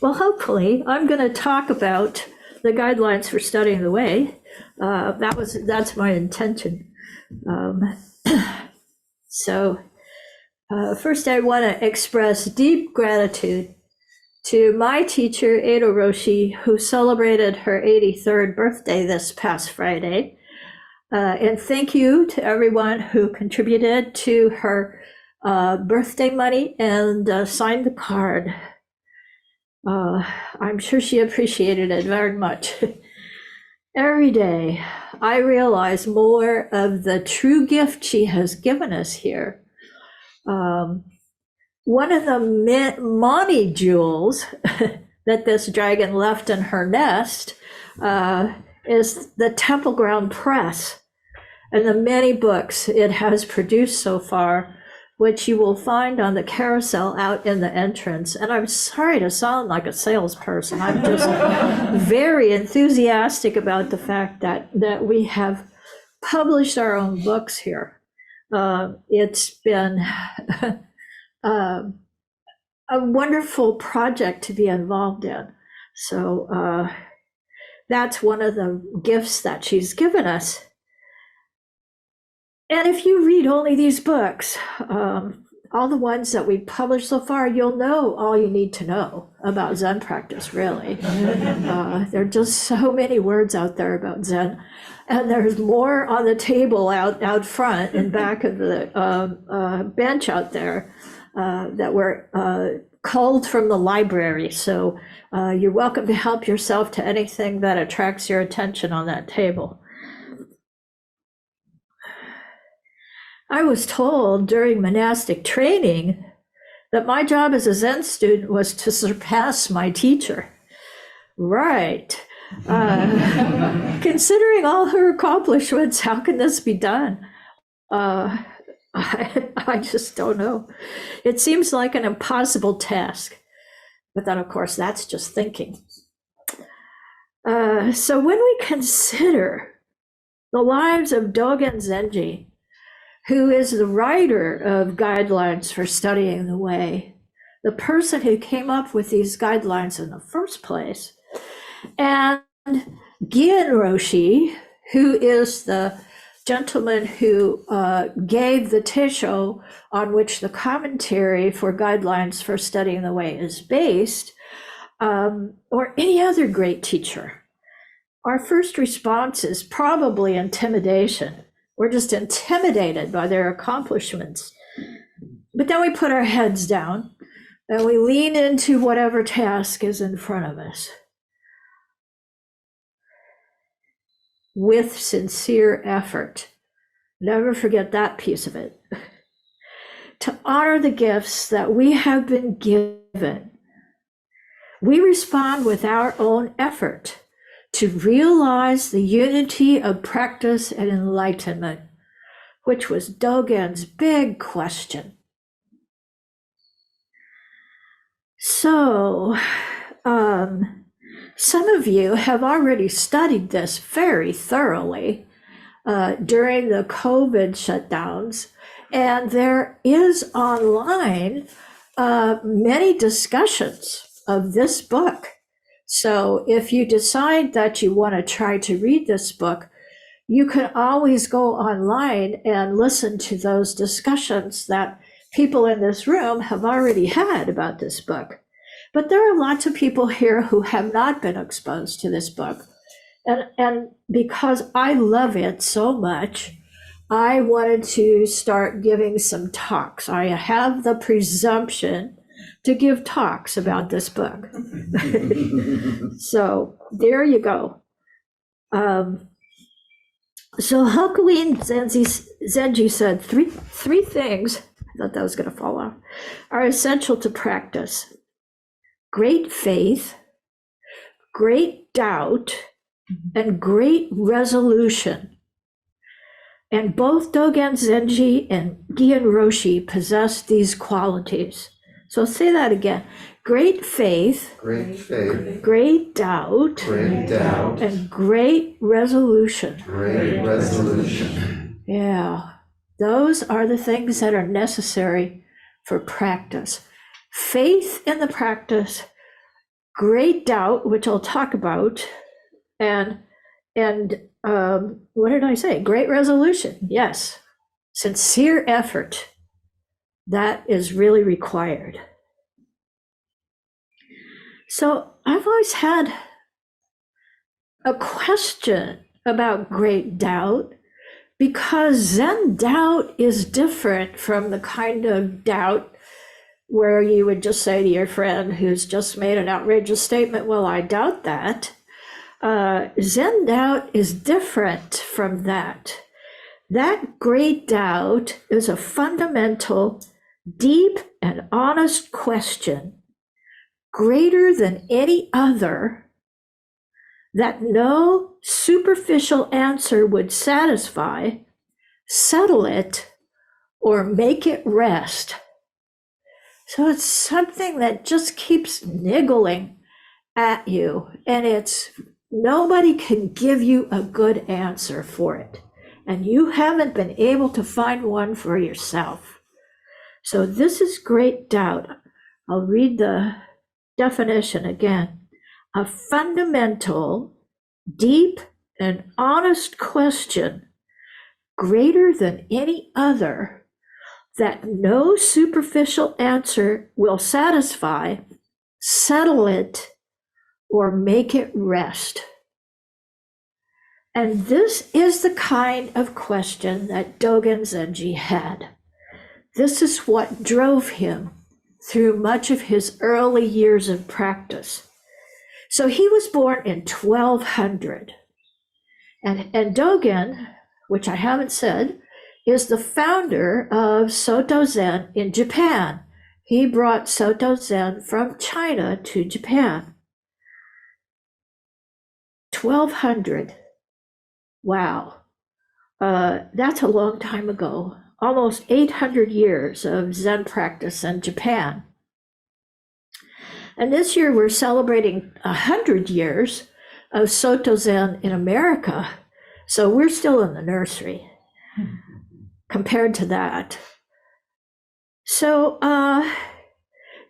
Well, hopefully, I'm going to talk about the guidelines for studying the way. That's my intention. First, I want to express deep gratitude to my teacher, Inoue Roshi, who celebrated her 83rd birthday this past Friday. And thank you to everyone who contributed to her birthday money and signed the card. I'm sure she appreciated it very much. Every day, I realize more of the true gift she has given us here. One of the many jewels that this dragon left in her nest is the Temple Ground Press and the many books it has produced so far, which you will find on the carousel out in the entrance. And I'm sorry to sound like a salesperson. I'm just very enthusiastic about the fact that we have published our own books here. It's been a wonderful project to be involved in. So that's one of the gifts that she's given us. And if you read only these books, all the ones that we've published so far, you'll know all you need to know about Zen practice, really. There are just so many words out there about Zen. And there's more on the table out front and back of the bench out there that were culled from the library. So you're welcome to help yourself to anything that attracts your attention on that table. I was told during monastic training that my job as a Zen student was to surpass my teacher. Right. Considering all her accomplishments, how can this be done? I just don't know. It seems like an impossible task. But then, of course, that's just thinking. So when we consider the lives of Dogen Zenji, who is the writer of guidelines for studying the way, the person who came up with these guidelines in the first place, and Gien Roshi, who is the gentleman who gave the Teisho on which the commentary for guidelines for studying the way is based, or any other great teacher, our first response is probably intimidation. We're just intimidated by their accomplishments. But then we put our heads down and we lean into whatever task is in front of us with sincere effort. Never forget that piece of it. To honor the gifts that we have been given, we respond with our own effort to realize the unity of practice and enlightenment, which was Dogen's big question. So, some of you have already studied this very thoroughly during the COVID shutdowns, and there is online many discussions of this book. So if you decide that you want to try to read this book, you can always go online and listen to those discussions that people in this room have already had about this book. But there are lots of people here who have not been exposed to this book. And because I love it so much, I wanted to start giving some talks. I have the presumption to give talks about this book. So there you go. So Gien Inoue Zenji said three things, I thought that was going to fall off, are essential to practice. Great faith, great doubt, and great resolution. And both Dogen Zenji and Gien Roshi possess these qualities. So say that again. Great faith, great doubt, and great resolution. Yeah, those are the things that are necessary for practice. Faith in the practice, great doubt, which I'll talk about, and what did I say? Great resolution. Yes, sincere effort. That is really required. So I've always had a question about great doubt, because Zen doubt is different from the kind of doubt where you would just say to your friend who's just made an outrageous statement, well, I doubt that. Zen doubt is different from that. That great doubt is a fundamental, deep, and honest question, greater than any other, that no superficial answer would satisfy, settle it, or make it rest. So it's something that just keeps niggling at you, and nobody can give you a good answer for it, and you haven't been able to find one for yourself. So this is great doubt. I'll read the definition again. A fundamental, deep, and honest question, greater than any other, that no superficial answer will satisfy, settle it, or make it rest. And this is the kind of question that Dogen Zenji had. This is what drove him through much of his early years of practice. So he was born in 1200. And Dogen, which I haven't said, is the founder of Soto Zen in Japan. He brought Soto Zen from China to Japan. 1200. Wow. That's a long time ago. Almost 800 years of Zen practice in Japan. And this year we're celebrating 100 years of Soto Zen in America. So we're still in the nursery compared to that. So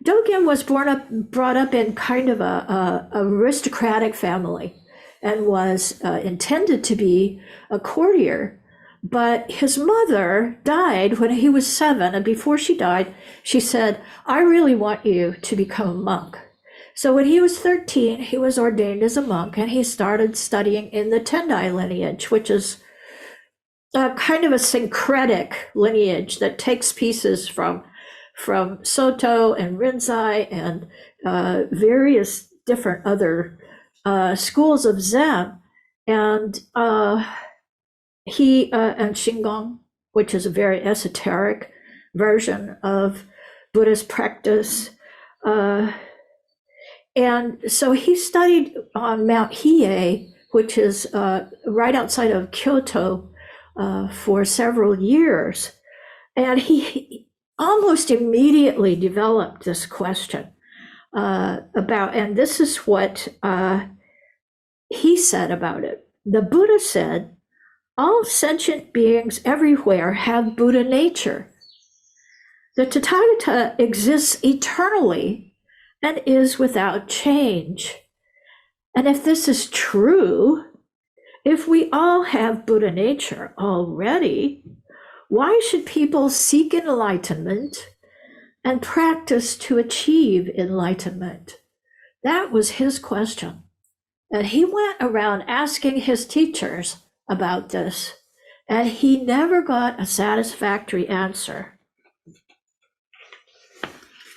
Dogen was brought up in kind of a aristocratic family, and was intended to be a courtier. But his mother died when he was 7, and before she died, she said, I really want you to become a monk. So when he was 13, he was ordained as a monk, and he started studying in the Tendai lineage, which is kind of a syncretic lineage that takes pieces from Soto and Rinzai and various different other schools of Zen, and and Shingon, which is a very esoteric version of Buddhist practice. And so he studied on Mount Hiei, which is right outside of Kyoto, for several years. And he almost immediately developed this question and this is what he said about it. The Buddha said, all sentient beings everywhere have Buddha nature. The Tathagata exists eternally and is without change. And if this is true, if we all have Buddha nature already, why should people seek enlightenment and practice to achieve enlightenment? That was his question. And he went around asking his teachers about this, and he never got a satisfactory answer.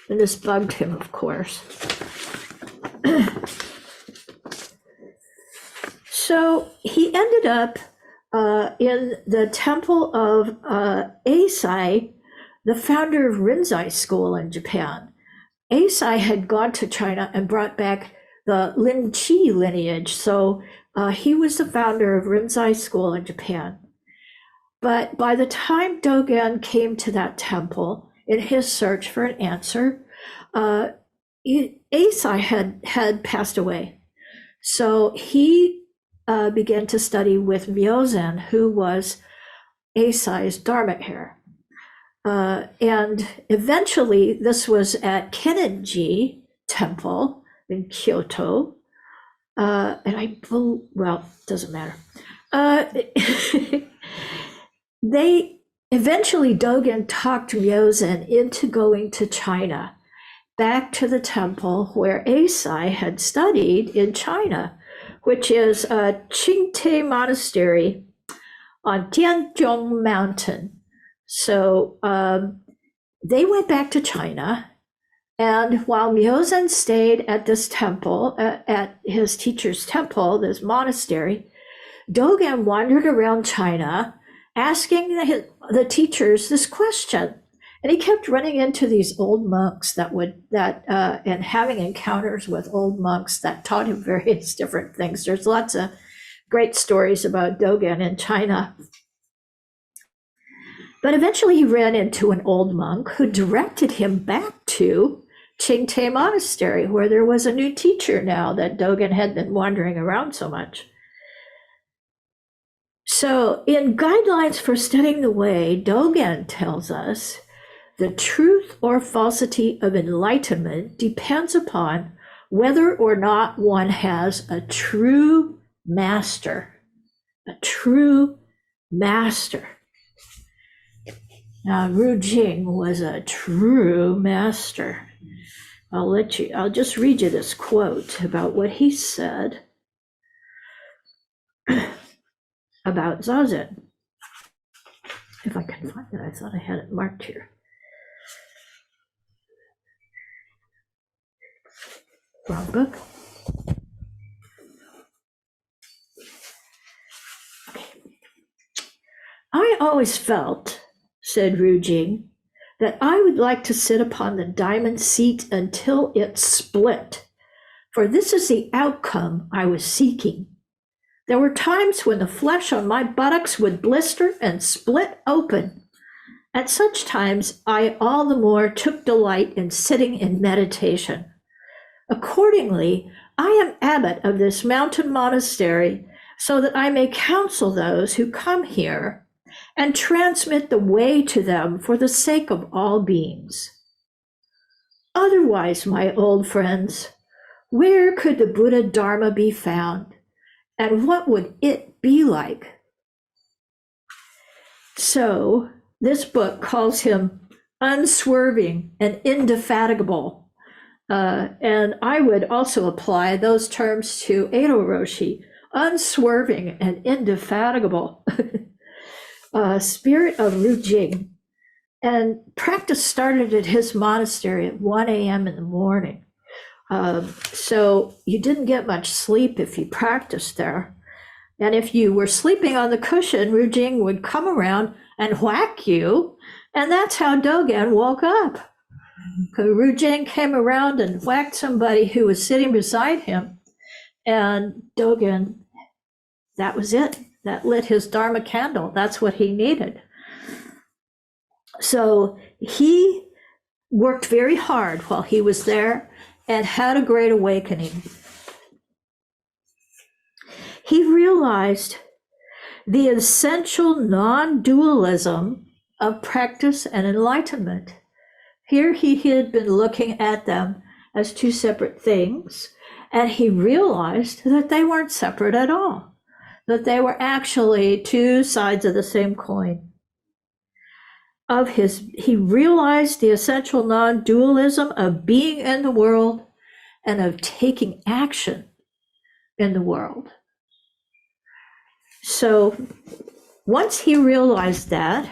And this bugged him, of course. So he ended up in the temple of Eisai, the founder of Rinzai school in Japan. Eisai had gone to China and brought back the Lin Chi lineage. So he was the founder of Rinzai school in Japan. But by the time Dogen came to that temple in his search for an answer, Eisai had passed away. So he began to study with Myozen, who was Eisai's Dharma heir. And eventually, this was at Kennenji Temple, in Kyoto. Doesn't matter. They eventually, Dogen talked Myozen into going to China, back to the temple where Eisai had studied in China, which is Qingtai Monastery on Tianzhong Mountain. So they went back to China, and while Myozen stayed at this temple, at his teacher's temple, this monastery, Dogen wandered around China asking the teachers this question. And he kept running into these old monks and having encounters with old monks that taught him various different things. There's lots of great stories about Dogen in China. But eventually he ran into an old monk who directed him back to Qingtai Monastery, where there was a new teacher now that Dogen had been wandering around so much. So in Guidelines for Studying the Way, Dogen tells us the truth or falsity of enlightenment depends upon whether or not one has a true master. A true master. Now, Ru Jing was a true master. I'll just read you this quote about what he said about Zazen. If I can find it, I thought I had it marked here. Wrong book. I always felt, said Ru Jing, that I would like to sit upon the diamond seat until it split, for this is the outcome I was seeking. There were times when the flesh on my buttocks would blister and split open. At such times, I all the more took delight in sitting in meditation. Accordingly, I am abbot of this mountain monastery, so that I may counsel those who come here and transmit the way to them for the sake of all beings. Otherwise, my old friends, where could the Buddha Dharma be found, and what would it be like? So, this book calls him unswerving and indefatigable. And I would also apply those terms to Inoue Roshi, unswerving and indefatigable. Spirit of Ru Jing. And practice started at his monastery at 1 a.m. in the morning. So you didn't get much sleep if you practiced there. And if you were sleeping on the cushion, Ru Jing would come around and whack you. And that's how Dogen woke up. Ru Jing came around and whacked somebody who was sitting beside him. And Dogen, that was it. That lit his Dharma candle. That's what he needed. So he worked very hard while he was there and had a great awakening. He realized the essential non-dualism of practice and enlightenment. Here he had been looking at them as two separate things, and he realized that they weren't separate at all, that they were actually two sides of the same coin. He realized the essential non-dualism of being in the world and of taking action in the world. So once he realized that,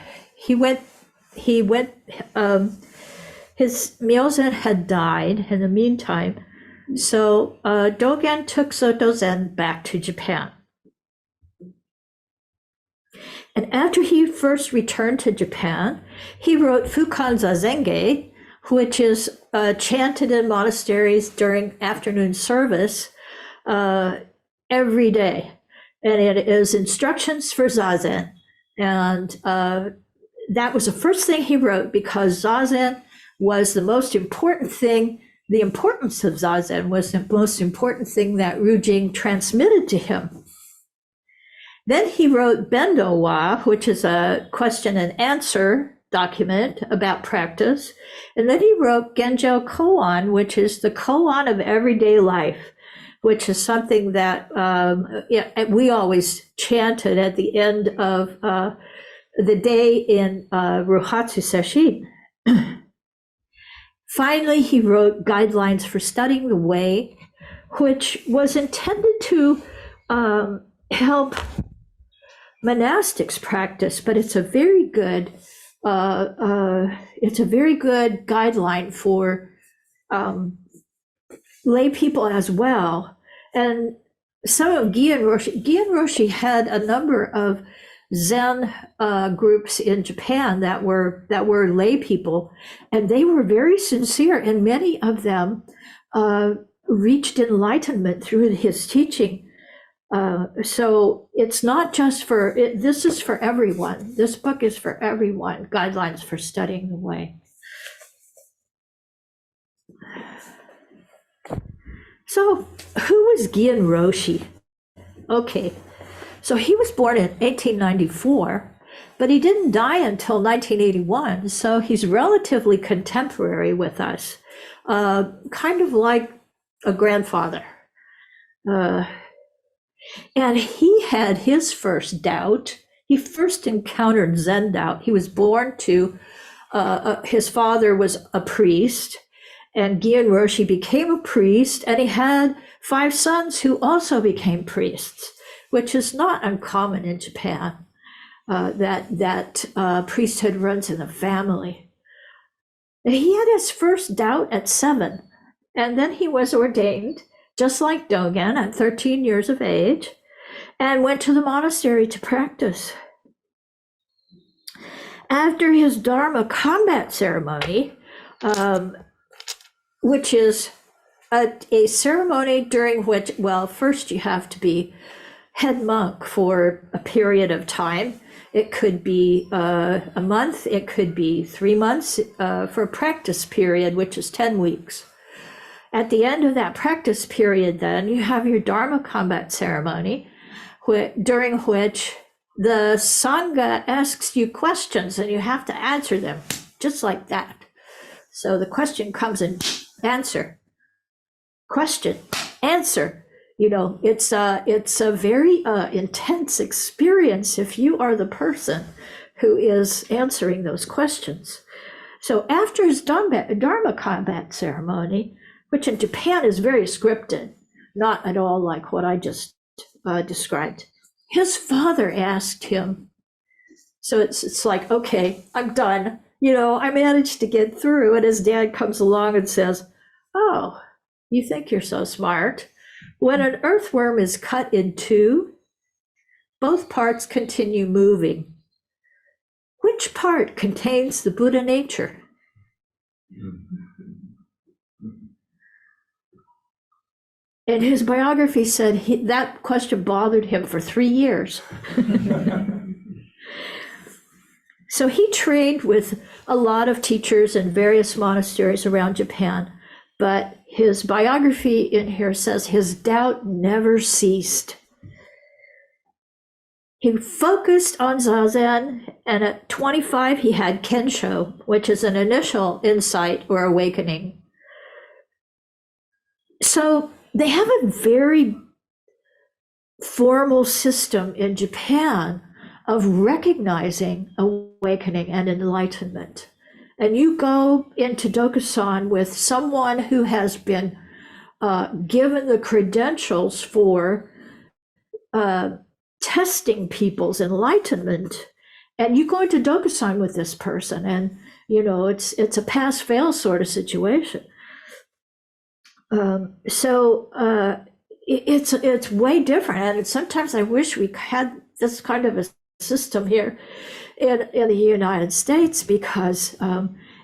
his Myozen had died in the meantime, so Dogen took Soto Zen back to Japan. And after he first returned to Japan, he wrote Fukan Zazenge, which is chanted in monasteries during afternoon service every day. And it is instructions for Zazen. And that was the first thing he wrote, because Zazen was the most important thing. The importance of Zazen was the most important thing that Ru Jing transmitted to him. Then he wrote Bendo Wa, which is a question and answer document about practice. And then he wrote Genjo Koan, which is the koan of everyday life, which is something that we always chanted at the end of the day in Ruhatsu Sesshin. Finally, he wrote Guidelines for Studying the Way, which was intended to help monastics practice, but it's a very good guideline for lay people as well. And some of Gien Roshi had a number of Zen groups in Japan that were lay people, and they were very sincere, and many of them reached enlightenment through his teaching. So it's not just this is for everyone. This book is for everyone, Guidelines for Studying the Way. So who was Gien Roshi? Okay, so he was born in 1894, but he didn't die until 1981, so he's relatively contemporary with us, kind of like a grandfather. And he had his first doubt. He first encountered Zen doubt. He was born to, his father was a priest, and Gien Roshi became a priest, and he had 5 sons who also became priests, which is not uncommon in Japan, that priesthood runs in the family. He had his first doubt at 7, and then he was ordained, just like Dogen, at 13 years of age, and went to the monastery to practice. After his Dharma combat ceremony, which is a ceremony during which, well, first you have to be head monk for a period of time. It could be a month, it could be 3 months for a practice period, which is 10 weeks. At the end of that practice period, then, you have your Dharma combat ceremony, during which the Sangha asks you questions and you have to answer them, just like that. So the question comes in, answer, question, answer. You know, it's a very intense experience if you are the person who is answering those questions. So after his Dharma combat ceremony, which in Japan is very scripted, not at all like what I just described, his father asked him, so it's like, okay, I'm done. You know, I managed to get through. And his dad comes along and says, oh, you think you're so smart. When an earthworm is cut in 2, both parts continue moving. Which part contains the Buddha nature? And his biography said that question bothered him for 3 years. So he trained with a lot of teachers in various monasteries around Japan, but his biography in here says his doubt never ceased. He focused on Zazen, and at 25 he had Kensho, which is an initial insight or awakening. So they have a very formal system in Japan of recognizing awakening and enlightenment. And you go into Dokusan with someone who has been given the credentials for testing people's enlightenment, and you go into Dokusan with this person, and you know it's a pass-fail sort of situation. It's way different, and sometimes I wish we had this kind of a system here in the United States, because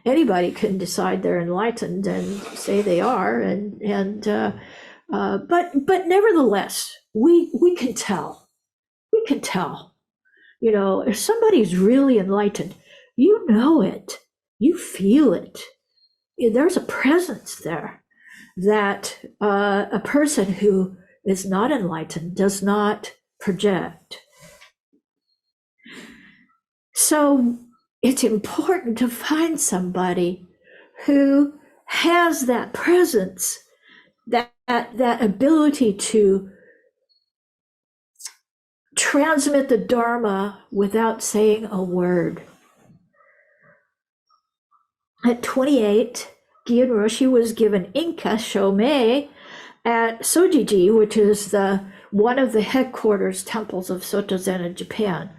anybody can decide they're enlightened and say they are, but nevertheless, we can tell. We can tell. You know, if somebody's really enlightened, you know it, you feel it. There's a presence there that a person who is not enlightened does not project. So it's important to find somebody who has that presence, that ability to transmit the Dharma without saying a word. At 28, Gien Roshi was given Inka Shomei at Sojiji, which is one of the headquarters temples of Soto Zen in Japan.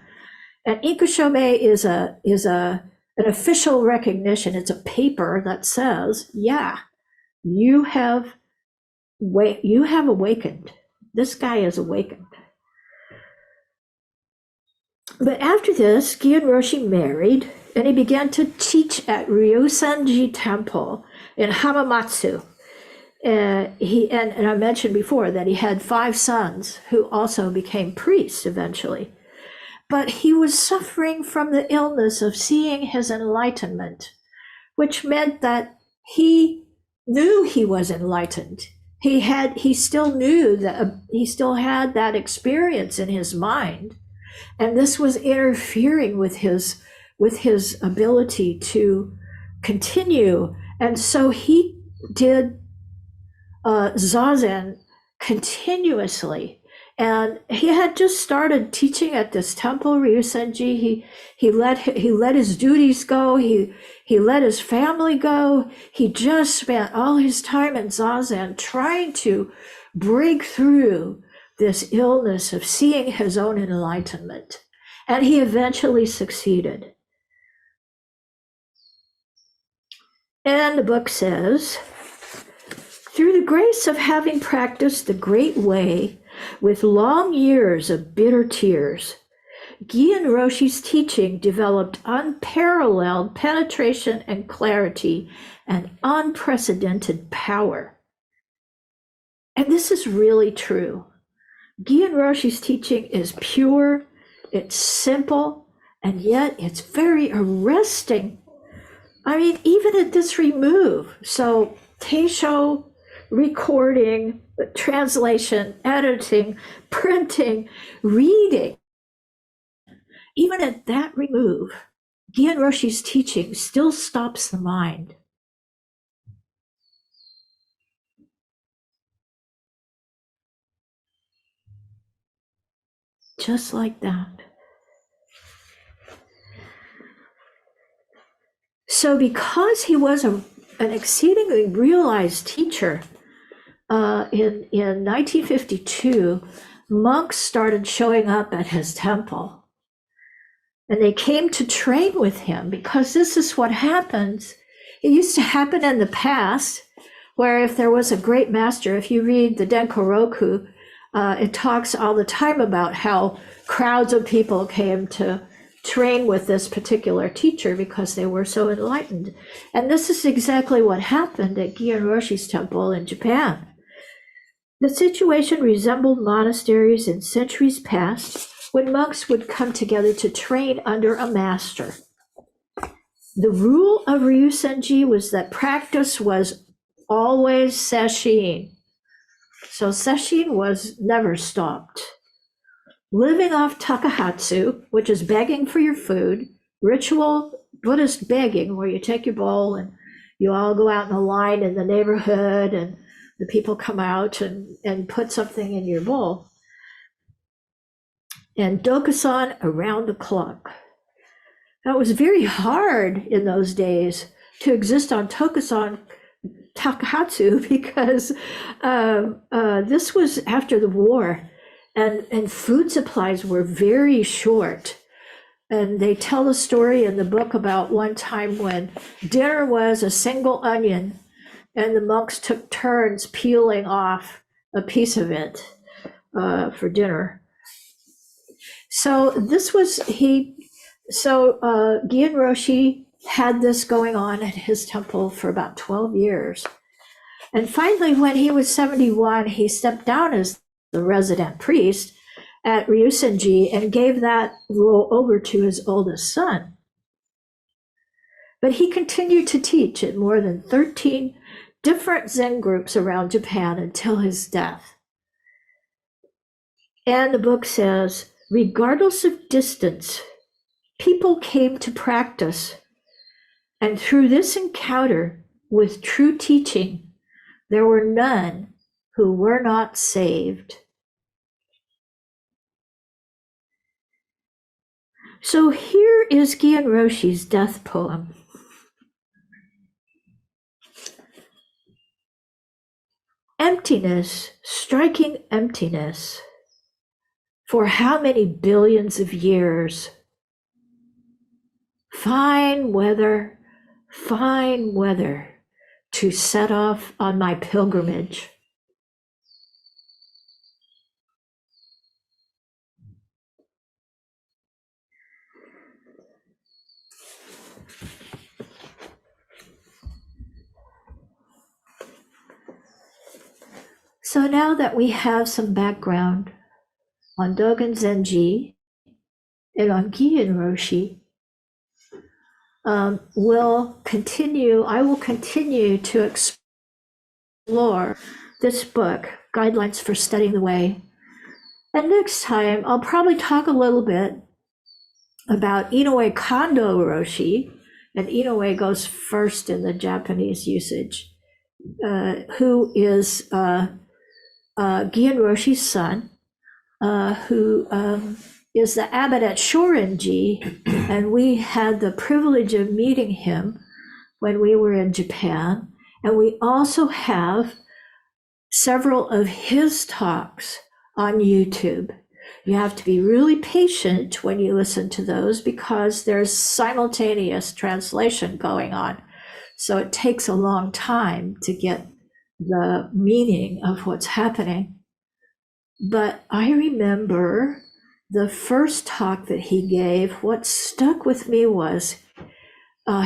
And Inka Shomei is an official recognition. It's a paper that says, yeah, you have awakened. This guy is awakened. But after this, Gien Roshi married, and he began to teach at Ryusenji Temple in Hamamatsu. And I mentioned before that he had 5 sons who also became priests eventually. But he was suffering from the illness of seeing his enlightenment, which meant that he knew he was enlightened. He still knew that he still had that experience in his mind. And this was interfering with his ability to continue. And so he did Zazen continuously. And he had just started teaching at this temple, Ryusenji. He let his duties go. He let his family go. He just spent all his time in Zazen trying to break through this illness of seeing his own enlightenment. And he eventually succeeded. And the book says, through the grace of having practiced the great way with long years of bitter tears, Gien Roshi's teaching developed unparalleled penetration and clarity and unprecedented power. And this is really true. Gien Roshi's teaching is pure, it's simple, and yet it's very arresting. I mean, even at this remove, so Teisho, recording, translation, editing, printing, reading, even at that remove, Gien Roshi's teaching still stops the mind. Just like that. So because he was an exceedingly realized teacher, in 1952, monks started showing up at his temple. And they came to train with him because this is what happens. It used to happen in the past, where if there was a great master, if you read the Denkoroku, it talks all the time about how crowds of people came to train with this particular teacher because they were so enlightened. And this is exactly what happened at Gien Roshi's temple in Japan. The situation resembled monasteries in centuries past when monks would come together to train under a master. The rule of Ryusenji was that practice was always sesshin. So sesshin was never stopped. Living off takahatsu, which is begging for your food, ritual Buddhist begging, where you take your bowl and you all go out in a line in the neighborhood and the people come out and put something in your bowl. And dokusan around the clock. Now, it was very hard in those days to exist on takahatsu because this was after the war. And food supplies were very short. And they tell the story in the book about one time when dinner was a single onion and the monks took turns peeling off a piece of it for dinner. So Gien Roshi had this going on at his temple for about 12 years. And finally, when he was 71, he stepped down as the resident priest at Ryusenji and gave that role over to his oldest son. But he continued to teach at more than 13 different Zen groups around Japan until his death. And the book says, regardless of distance, people came to practice, and through this encounter with true teaching, there were none who were not saved. So here is Gien Roshi's death poem. Emptiness, striking emptiness. For how many billions of years? Fine weather to set off on my pilgrimage. So now that we have some background on Dogen Zenji and on Gien Roshi, I will continue to explore this book, Guidelines for Studying the Way. And next time, I'll probably talk a little bit about Inoue Kondo Roshi, and Inoue goes first in the Japanese usage, who is Gien Roshi's son, who is the Abbot at Shorinji, and we had the privilege of meeting him when we were in Japan. And we also have several of his talks on YouTube. You have to be really patient when you listen to those because there's simultaneous translation going on. So it takes a long time to get the meaning of what's happening. But I remember the first talk that he gave, what stuck with me was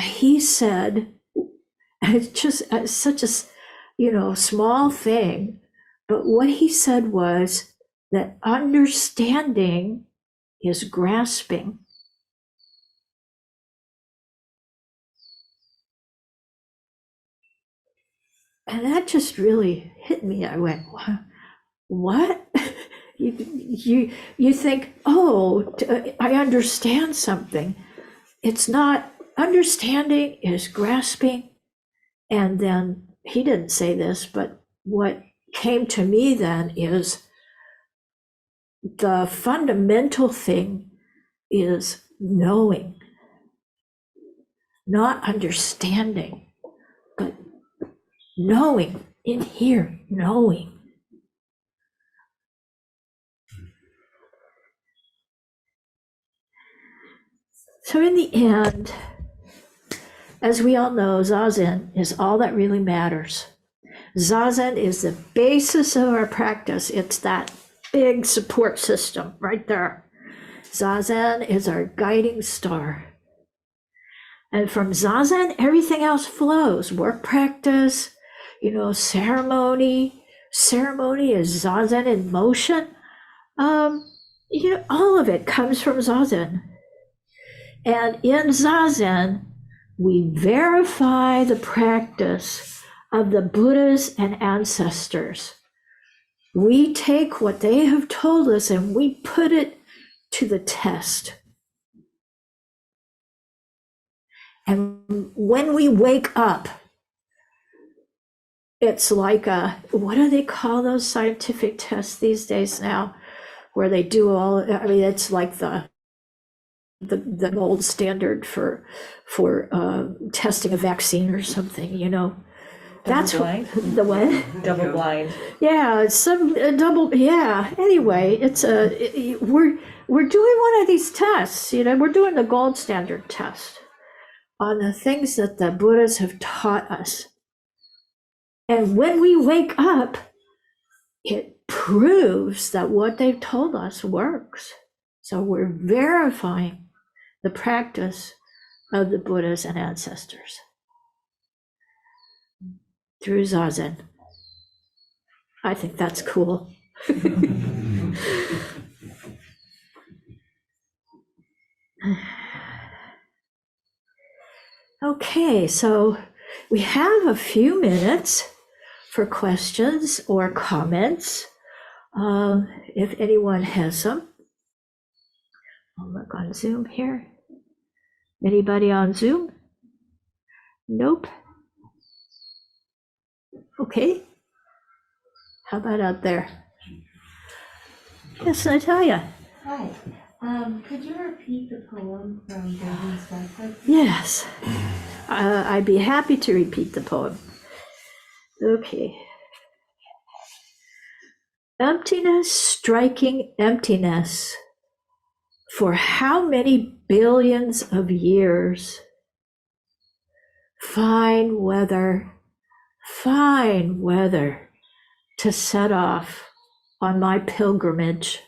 he said, and it's just such a small thing, but what he said was that understanding is grasping. And that just really hit me. I went, what? You think, oh, I understand something. It's not, understanding is grasping. And then he didn't say this, but what came to me then is the fundamental thing is knowing, not understanding, but knowing, in here, knowing. So in the end, as we all know, Zazen is all that really matters. Zazen is the basis of our practice. It's that big support system right there. Zazen is our guiding star. And from Zazen, everything else flows. Work practice, ceremony. Ceremony is Zazen in motion. All of it comes from Zazen. And in Zazen, we verify the practice of the Buddhas and ancestors. We take what they have told us and we put it to the test. And when we wake up, it's like what do they call those scientific tests these days now, where they do it's like the gold standard for testing a vaccine or something, That's blind? The what? Double blind. Yeah, it's some double. Yeah. Anyway, it's we're doing one of these tests. We're doing the gold standard test on the things that the Buddhas have taught us. And when we wake up, it proves that what they've told us works. So we're verifying the practice of the Buddhas and ancestors through Zazen. I think that's cool. Okay, so we have a few minutes for questions or comments, if anyone has some. I'll look on Zoom here. Anybody on Zoom? Nope. Okay. How about out there? Yes, Natalia. Hi. Could you repeat the poem from Dogen Zenji? Yes. I'd be happy to repeat the poem. Okay. Emptiness striking emptiness for how many billions of years? Fine weather to set off on my pilgrimage.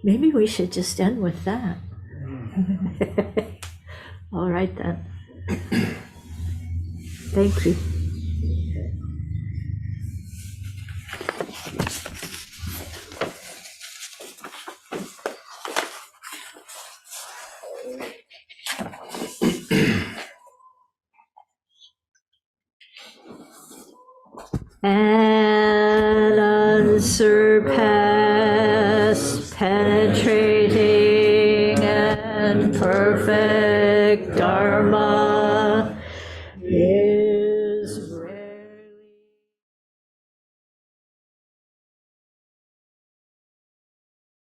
Maybe we should just end with that. All right then. Thank you. And unsurpassed, penetrating and perfect Dharma